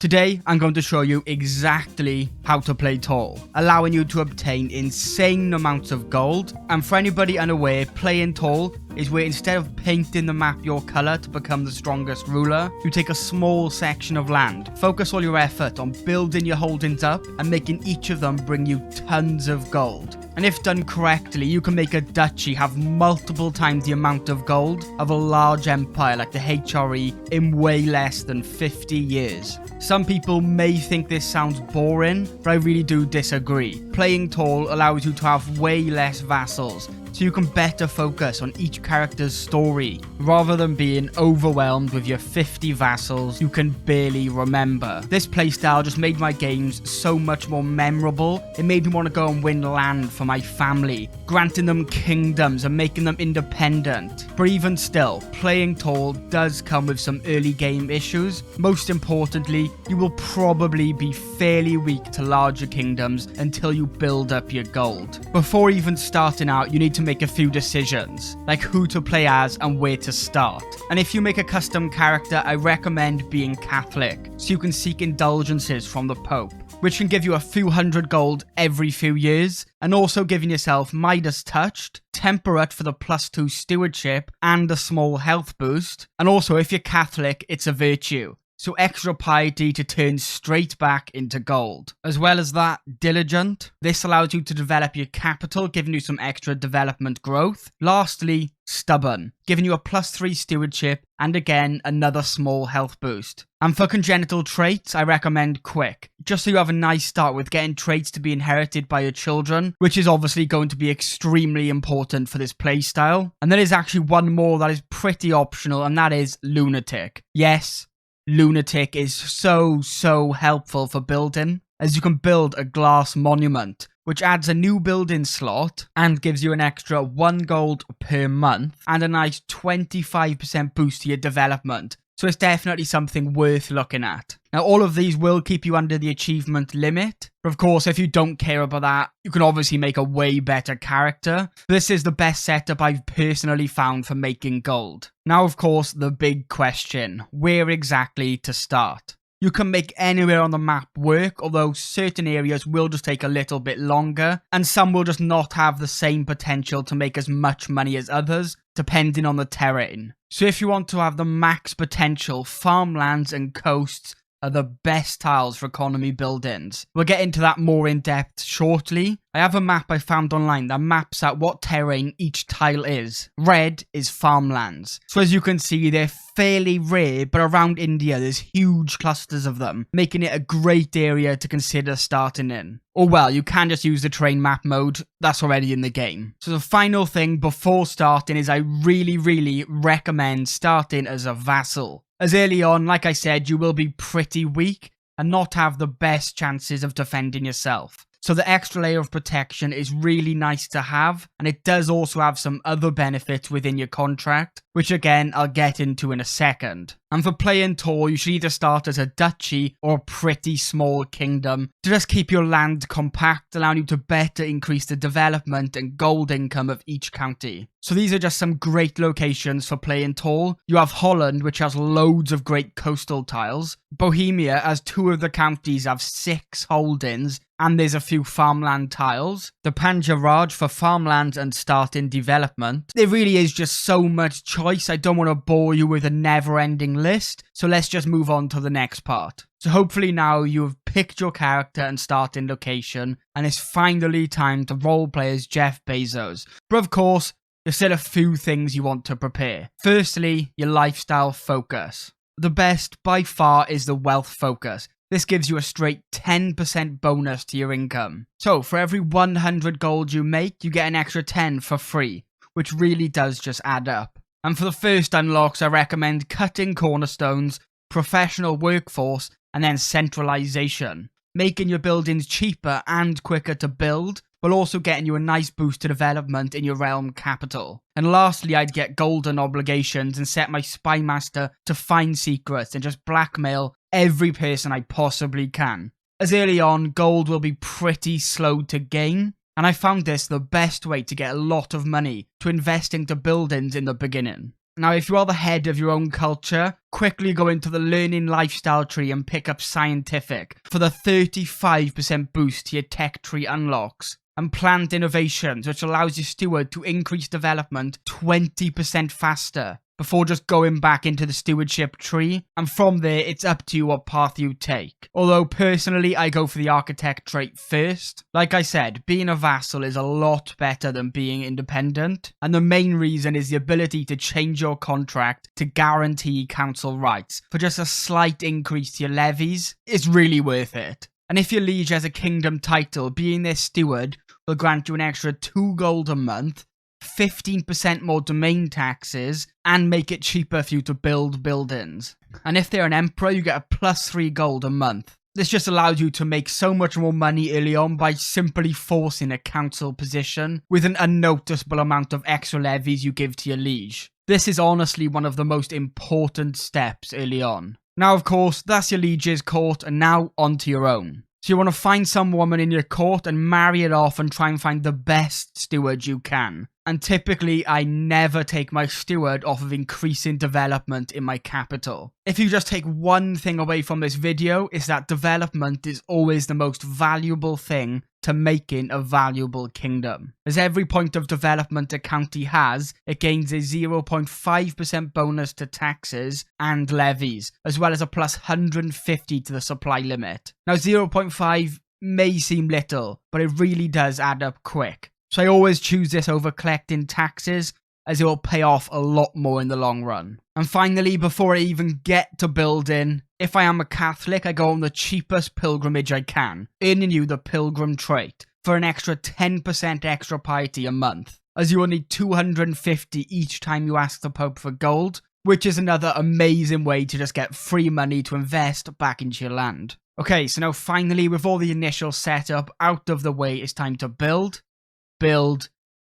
Today, I'm going to show you exactly how to play tall, allowing you to obtain insane amounts of gold. And for anybody unaware, playing tall is where instead of painting the map your colour to become the strongest ruler, you take a small section of land, focus all your effort on building your holdings up and making each of them bring you tons of gold. And if done correctly, you can make a duchy have multiple times the amount of gold of a large empire like the HRE in way less than 50 years. Some people may think this sounds boring, but I really do disagree. Playing tall allows you to have way less vassals, so you can better focus on each character's story, rather than being overwhelmed with your 50 vassals you can barely remember. This playstyle just made my games so much more memorable. It made me want to go and win land for my family, granting them kingdoms and making them independent. But even still, playing tall does come with some early game issues. Most importantly, you will probably be fairly weak to larger kingdoms until you build up your gold. Before even starting out, you need to make a few decisions, like who to play as and where to start. And if you make a custom character, I recommend being Catholic, so you can seek indulgences from the Pope, which can give you a few hundred gold every few years, and also giving yourself Midas Touched, Temperate for the +2 Stewardship, and a small health boost. And also, if you're Catholic, it's a virtue, so extra piety to turn straight back into gold. As well as that, diligent. This allows you to develop your capital, giving you some extra development growth. Lastly, stubborn, giving you a +3 stewardship and again another small health boost. And for congenital traits, I recommend quick, just so you have a nice start with getting traits to be inherited by your children, which is obviously going to be extremely important for this playstyle. And there is actually one more that is pretty optional, and that is lunatic. Yes, lunatic is so helpful for building, as you can build a glass monument, which adds a new building slot and gives you an extra 1 gold per month and a nice 25% boost to your development. So it's definitely something worth looking at. Now, all of these will keep you under the achievement limit, but of course, if you don't care about that, you can obviously make a way better character. This is the best setup I've personally found for making gold. Now, of course, the big question, where exactly to start? You can make anywhere on the map work, although certain areas will just take a little bit longer, and some will just not have the same potential to make as much money as others, depending on the terrain. So if you want to have the max potential, farmlands and coasts are the best tiles for economy buildings. We'll get into that more in depth shortly. I have a map I found online that maps out what terrain each tile is. Red is farmlands. So as you can see, they're fairly rare, but around India there's huge clusters of them, making it a great area to consider starting in. Or well, you can just use the terrain map mode, that's already in the game. So the final thing before starting is I really recommend starting as a vassal. As early on, like I said, you will be pretty weak and not have the best chances of defending yourself. So the extra layer of protection is really nice to have, and it does also have some other benefits within your contract, which again I'll get into in a second. And for playing tall, you should either start as a duchy or a pretty small kingdom to just keep your land compact, allowing you to better increase the development and gold income of each county. So these are just some great locations for playing tall. You have Holland, which has loads of great coastal tiles. Bohemia, as 2 of the counties have 6 holdings, and there's a few farmland tiles. The Panjaraj for farmlands and starting development. There really is just so much choice. I don't want to bore you with a never-ending list, so let's just move on to the next part. So hopefully now you have picked your character and starting location, and it's finally time to roleplay as Jeff Bezos. But of course, there's still a few things you want to prepare. Firstly, your lifestyle focus. The best by far is the wealth focus. This gives you a straight 10% bonus to your income. So for every 100 gold you make, you get an extra 10 for free, which really does just add up. And for the first unlocks, I recommend cutting cornerstones, professional workforce, and then centralization. Making your buildings cheaper and quicker to build, while also getting you a nice boost to development in your realm capital. And lastly, I'd get golden obligations and set my spy master to find secrets and just blackmail every person I possibly can. As early on, gold will be pretty slow to gain, and I found this the best way to get a lot of money to invest into buildings in the beginning. Now, if you are the head of your own culture, quickly go into the learning lifestyle tree and pick up scientific for the 35% boost to your tech tree unlocks. And plant innovations, which allows your steward to increase development 20% faster before just going back into the stewardship tree. And from there, it's up to you what path you take. Although personally, I go for the architect trait first. Like I said, being a vassal is a lot better than being independent. And the main reason is the ability to change your contract to guarantee council rights for just a slight increase to your levies. It's really worth it. And if your liege has a kingdom title, being their steward will grant you an extra 2 gold a month, 15% more domain taxes, and make it cheaper for you to build buildings. And if they're an emperor, you get a +3 gold a month. This just allows you to make so much more money early on by simply forcing a council position with an unnoticeable amount of extra levies you give to your liege. This is honestly one of the most important steps early on. Now, of course, that's your liege's court, and now onto your own. So you want to find some woman in your court and marry it off and try and find the best steward you can. And typically, I never take my steward off of increasing development in my capital. If you just take one thing away from this video, it's that development is always the most valuable thing to making a valuable kingdom. As every point of development a county has, it gains a 0.5% bonus to taxes and levies, as well as a +150 to the supply limit. Now 0.5 may seem little, but it really does add up quick. So I always choose this over collecting taxes, as it will pay off a lot more in the long run. And finally, before I even get to building, if I am a Catholic, I go on the cheapest pilgrimage I can, earning you the pilgrim trait for an extra 10% extra piety a month, as you will need 250 each time you ask the Pope for gold, which is another amazing way to just get free money to invest back into your land. Okay, so now finally, with all the initial setup out of the way, it's time to build,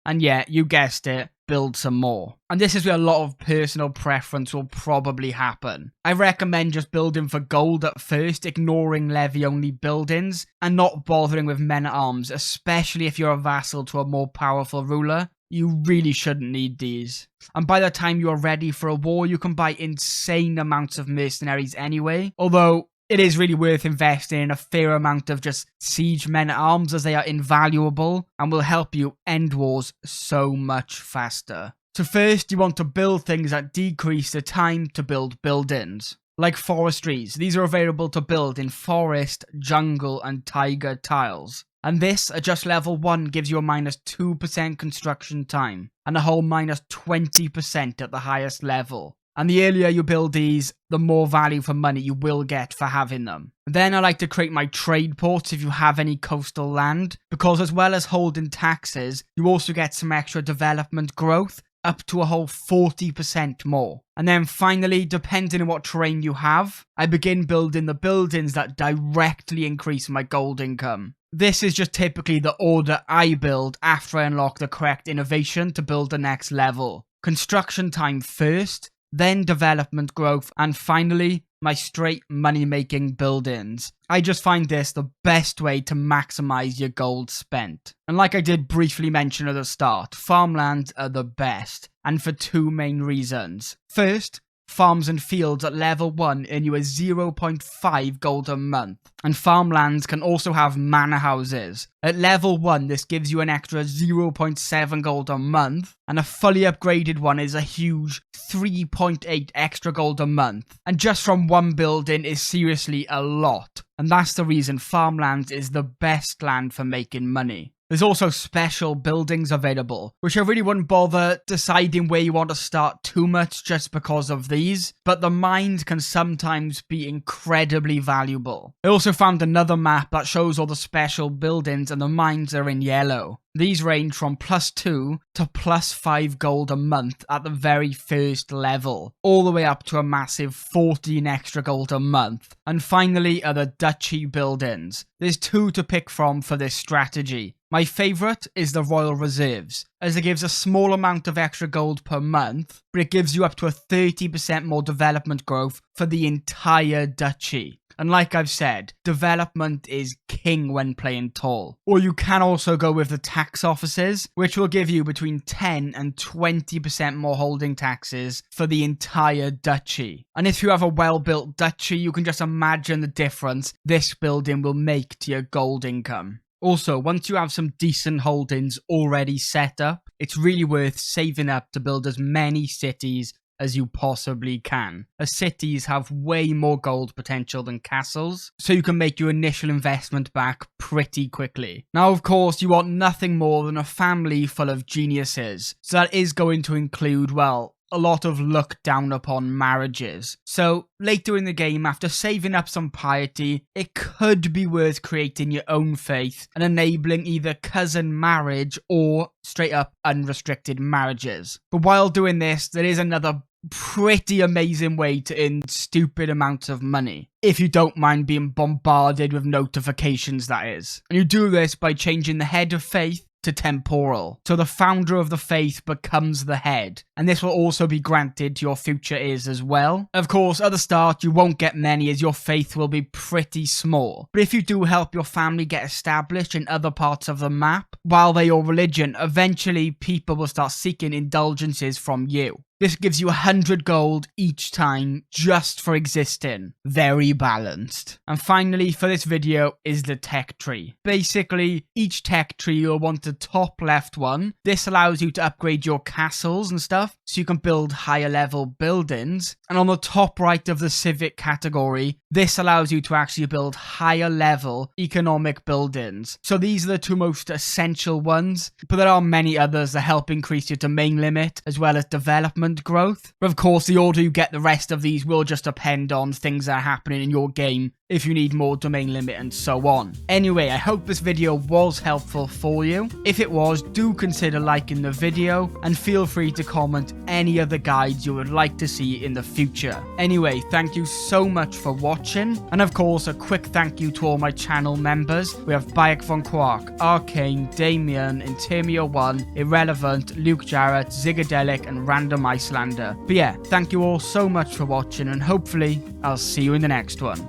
and yeah, you guessed it, build some more. And this is where a lot of personal preference will probably happen. I recommend just building for gold at first, ignoring levy-only buildings, and not bothering with men-at-arms, especially if you're a vassal to a more powerful ruler. You really shouldn't need these. And by the time you're ready for a war, you can buy insane amounts of mercenaries anyway, although it is really worth investing in a fair amount of just siege men-at-arms, as they are invaluable and will help you end wars so much faster. So first, you want to build things that decrease the time to build buildings. Like forestries, these are available to build in forest, jungle and taiga tiles. And this, at just level 1, gives you a -2% construction time, and a whole -20% at the highest level. And the earlier you build these, the more value for money you will get for having them. Then I like to create my trade ports if you have any coastal land, because as well as holding taxes, you also get some extra development growth, up to a whole 40% more. And then finally, depending on what terrain you have, I begin building the buildings that directly increase my gold income. This is just typically the order I build after I unlock the correct innovation to build the next level. Construction time first, then development growth, and finally, my straight money-making buildings. I just find this the best way to maximize your gold spent. And like I did briefly mention at the start, farmlands are the best, and for 2 main reasons. First, farms and fields at level 1 earn you a 0.5 gold a month, and farmlands can also have manor houses. At level 1, this gives you an extra 0.7 gold a month, and a fully upgraded one is a huge 3.8 extra gold a month. And just from one building is seriously a lot, and that's the reason farmlands is the best land for making money. There's also special buildings available, which I really wouldn't bother deciding where you want to start too much just because of these, but the mines can sometimes be incredibly valuable. I also found another map that shows all the special buildings, and the mines are in yellow. These range from +2 to +5 gold a month at the very first level, all the way up to a massive 14 extra gold a month. And finally are the duchy buildings. There's 2 to pick from for this strategy. My favourite is the Royal Reserves, as it gives a small amount of extra gold per month, but it gives you up to a 30% more development growth for the entire duchy. And like I've said, development is king when playing tall. Or you can also go with the tax offices, which will give you between 10 and 20% more holding taxes for the entire duchy. And if you have a well-built duchy, you can just imagine the difference this building will make to your gold income. Also, once you have some decent holdings already set up, it's really worth saving up to build as many cities as you possibly can, as cities have way more gold potential than castles, so you can make your initial investment back pretty quickly. Now, of course, you want nothing more than a family full of geniuses, so that is going to include, well, a lot of looked down upon marriages. So later in the game, after saving up some piety, it could be worth creating your own faith and enabling either cousin marriage or straight up unrestricted marriages. But while doing this, there is another pretty amazing way to earn stupid amounts of money, if you don't mind being bombarded with notifications, that is. And you do this by changing the head of faith to temporal, so the founder of the faith becomes the head, and this will also be granted to your future heirs as well. Of course, at the start you won't get many, as your faith will be pretty small, but if you do help your family get established in other parts of the map while they're your religion, eventually people will start seeking indulgences from you. This gives you 100 gold each time just for existing. Very balanced. And finally, for this video, is the tech tree. Basically, each tech tree you'll want the top left one. This allows you to upgrade your castles and stuff, so you can build higher level buildings. And on the top right of the civic category, this allows you to actually build higher level economic buildings. So these are the two most essential ones, but there are many others that help increase your domain limit as well as development growth. But of course, the order you get the rest of these will just depend on things that are happening in your game, if you need more domain limit and so on. Anyway, I hope this video was helpful for you. If it was, do consider liking the video and feel free to comment any other guides you would like to see in the future. Anyway, thank you so much for watching, and of course a quick thank you to all my channel members. We have Bayek von Quark, Arcane, Damien, Intermia1, Irrelevant, Luke Jarrett, Zigadelic and Random Icelander. But yeah, thank you all so much for watching, and hopefully I'll see you in the next one.